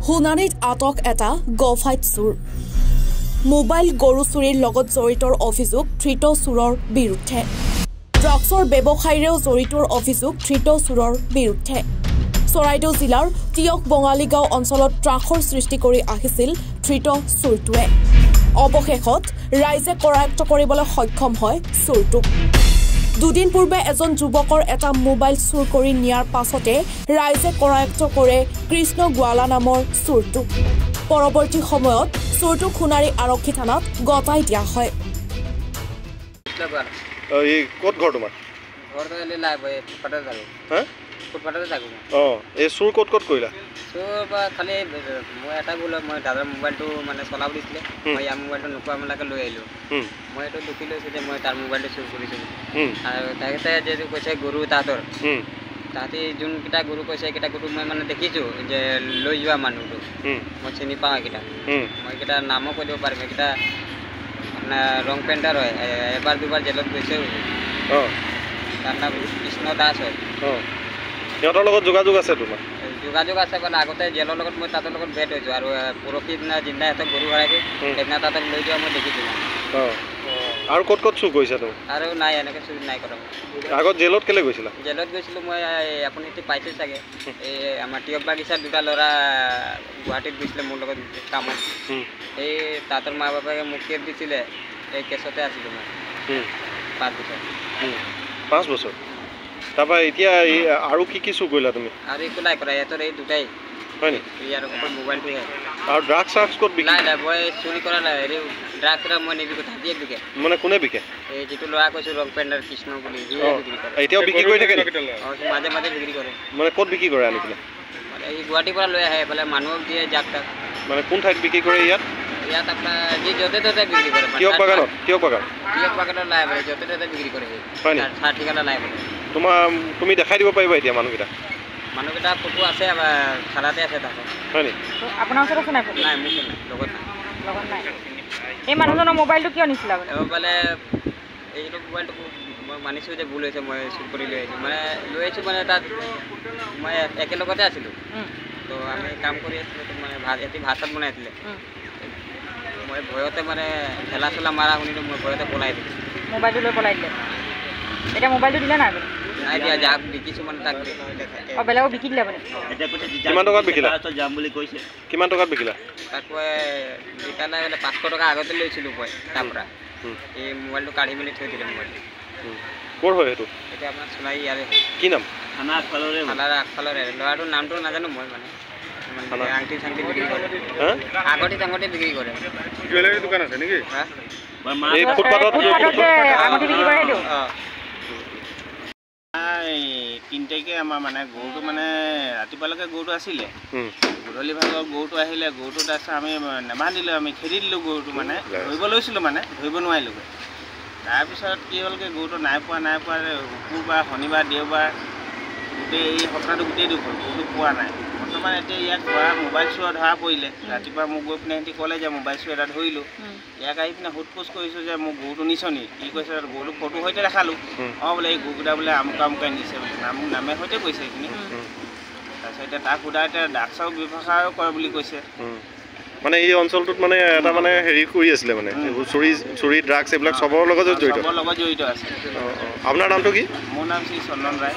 সোণাৰীত আটক এটা গফাইট চোৰ মোবাইল গৰু চুৰিৰ লগত জড়িতৰ অভিযোগ ধৃত চোৰৰ বিৰুদ্ধে ড্ৰাগছৰ ব্যৱসায়ীৰেও জড়িতৰ অভিযোগ ধৃত চোৰৰ বিৰুদ্ধে চৰাইদেউ জিলাৰ টিয়ক বঙালীগাঁও অঞ্চলত ত্ৰাসৰ সৃষ্টি কৰি আহিছিল ধৃত চোৰটোৱে অৱশেষত ৰাইজে কৰায়ত্ব কৰিবলৈ সক্ষম হয় চোৰটোক দুদিন পূৰ্বে এজন যুৱকৰ এটা মোবাইল চুৰ কৰি নিয়াৰ পাছতে ৰাইজে কৰায়ত্ব কৰে কৃষ্ণ গোৱালা নামৰ চোৰটোক পৰৱৰ্তী সময়ত চোৰটোক সোণাৰী আৰক্ষী থানাত গতাই দিয়া হয় এই ক'ত ঘৰ তোমাৰ ঘৰ তো এলি লাইব ফুটপাথত যাবো হা ফুটপাথতে যাবো এই চুৰ ক'ত কৰিলা চুৰ বা খালি মই এটা বোলে মই দাদাৰ মোবাইলটো মানে চলাব দিছিলে মই ইয়াৰ মোবাইলটো নোপোৱা মেলাকে লৈ আহিলোঁ মই এইটো দুখি লৈছোঁ যে মই তাৰ মোবাইলটো চুৰ কৰিছোঁ আৰু তেখেতে যিহেতু কৈছে গৰু তাহাঁতৰ তাহাঁতি যোনকেইটা গৰু কৈছে সেইকেইটা গৰু মই মানে দেখিছোঁ যে লৈ যোৱা মানুহটো মই চিনি পাওঁ এইকেইটা মই এইকেইটা নামো কৈ দিব পাৰিম এইকেইটা আপোনাৰ ৰং পেণ্টাৰ হয় এবাৰ দুবাৰ জেলত গৈছেও তাৰ নাম কৃষ্ণ দাস হয় সিহঁতৰ লগত যোগাযোগ আছে তোমাৰ যোগাযোগ আছে মানে আগতে জেলৰ লগত মই তাহাঁতৰ লগত ভেট হৈছোঁ আৰু পৰহি দিনা যিদিনা সিহঁতক গৰু ভৰাইছোঁ সেইদিনা তাহাঁতক লৈ যোৱা মই দেখিছোঁ আৰু ক'ত ক'ত চুৰ কৰিছা তুমি আৰু নাই এনেকৈ চুৰ নাই কৰা আগত জেলত কেলৈ গৈছিলা জেলত গৈছিলোঁ মই আপুনি এতিয়া পাইছে চাগে এই আমাৰ টিয়ক বাগিচাৰ দুটা ল'ৰা গুৱাহাটীত গৈছিলে মোৰ লগত কামত এই তাহাঁতৰ মা বাপেকে মোক কেছ দিছিলে এই কেছতে আছিলোঁ মই 5 বছৰ 5 বছৰ তাৰপৰা এতিয়া আৰু কি চুৰ কৰিলা তুমি আৰু একো নাই কৰা সিহঁতৰ এই দুটাই হয় নি ইয়াৰ অকল মোবাইলটোহে আৰু ড্ৰাগছ ক'ত বিকে নাই নাই মই চুৰি কৰা নাই হেৰি ড্ৰাগছ মই নিবিকো তাহাঁতিয়ে বিকে মানে কোনে বিকে এই যিটো ল'ৰা কৈছোঁ ৰং পেণ্টাৰ কৃষ্ণ বুলি এতিয়াও বিক্ৰী কৰি থাকে মাজে মাজে বিক্ৰী কৰে মানে ক'ত বিক্ৰী কৰে আনি পেলাই মানে এই গুৱাহাটীৰ পৰা লৈ আহে এইফালে মানুহক দিয়ে যাক তাক মানে কোন ঠাইত বিক্ৰী কৰে ইয়াত আপোনাৰ যি য'তে ত'তে বিক্ৰী কৰে টিয়ক বাগানত নাই বোলে য'তে ত'তে বিক্ৰী কৰে চাৰ ঠিকানা নাই বোলে তুমি দেখাই দিব পাৰিবা এতিয়া মানুহকেইটা ফটো আছে থানাতে আছে তাতে হয় নি আপোনাৰ ওচৰত আছে নাই নাই মোৰ লগত নাই এই মানুহজনৰ মোবাইলটো কিয় নিছিলা মানে এইটো মোবাইলটো মই মানিছোঁ যে ভুল হৈছে মই চুৰ কৰি লৈ আহিছোঁ মানে তাত মই একেলগতে আছিলোঁ তো আমি কাম কৰি আছিলোঁ মানে ভাত চাত বনাই আছিলে মই ভয়তে মানে ঠেলা চেলা মাৰা শুনিলোঁ মই ভয়তে পলাই দিলোঁ মোবাইলটো লৈ পলাই দিলে এতিয়া মোবাইলটো দিলে নাই নাই দিয়া যাক বিকিছোঁ মানে তাক বেলেগক বিকি দিলে আপুনি কিমান টকাত বিকিলা যাম বুলি কৈছে কিমান টকাত বিকিলা তাক মই বিকালে 500 টকা আগতে লৈছিলোঁ মই তাৰ পৰা এই মোবাইলটো কাঢ়ি মেলি থৈ দিলে মোবাইলটো ক'ৰ হয় সেইটো এতিয়া আপোনাৰ সোণাৰী ইয়াৰে কি নাম থানাৰ আগফালৰে ল'ৰাটোৰ নামটো নাজানো মই মানে আংটি চাংটি বিক্ৰী কৰে আগতে চাংটি বিক্ৰী কৰে জুৱেলাৰী দোকান আছে নেকি এই ফুটপাথত আগতে বিক্ৰী কৰে সেইটো 3 তাৰিখে আমাৰ মানে গৰুটো মানে ৰাতিপুৱালৈকে গৰুটো আছিলে গধূলি ভাগৰ গৰুটো আহিলে গৰুটো তাৰপিছত আমি নেবান্ধিলোঁ আমি খেদি দিলোঁ গৰুটো মানে ধৰিব লৈছিলোঁ মানে ধৰিব নোৱাৰিলোঁ তাৰপিছত কি হ'লগৈ গৰুটো নাই পোৱা শুকুৰবাৰ শনিবাৰ দেওবাৰ গোটেই এই সপ্তাহটো গোটেই দুখ হ'ল গৰুটো পোৱা নাই বৰ্তমান এতিয়া ইয়াক মোবাইল চোৱা ধৰা পৰিলে ৰাতিপুৱা মোক গৈ পিনে সিহঁতি ক'লে যে মোবাইল চোৱা এটা ধৰিলোঁ ইয়াক আহি পিনে সোধ পোছ কৰিছোঁ যে মোক গৰুটো নিছ নি কি কৈছে গৰুটো ফটো সৈতে দেখালোঁ বোলে এই গৰুকেইটা বোলে আমুকাই নিছে বোলে নামে সৈতে কৈছে এইখিনি তাৰপিছত এতিয়া তাক সোধা এতিয়া ড্ৰাগছৰ ব্যৱসায়ো কৰে বুলি কৈছে মানে এই অঞ্চলটোত মানে এটা মানে হেৰি কৰি আছিলে মানে চুৰি ড্ৰাগছ এইবিলাক চবৰ লগত জড়িত আছে আপোনাৰ নামটো কি মোৰ নাম শ্ৰী চন্দন ৰায়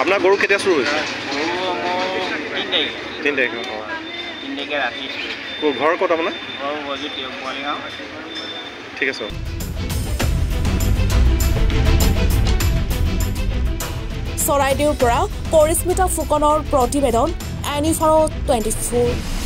আপোনাৰ গৰু কেতিয়া চুৰ হৈছে গৰু মোৰ 3 তাৰিখে ৰাতি ঘৰ ক'ত আপোনাৰ ঘৰ বজু টিয়ক বঙালীগাঁও ঠিক আছে চৰাইদেউৰ পৰা পৰিস্মিতা ফুকনৰ প্ৰতিবেদন এনিফাৰো 24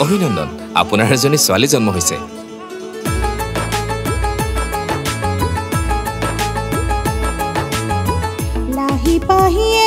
অভিনন্দন আপোনাৰ এজনী ছোৱালী জন্ম হৈছে লাহি পাহিয়ে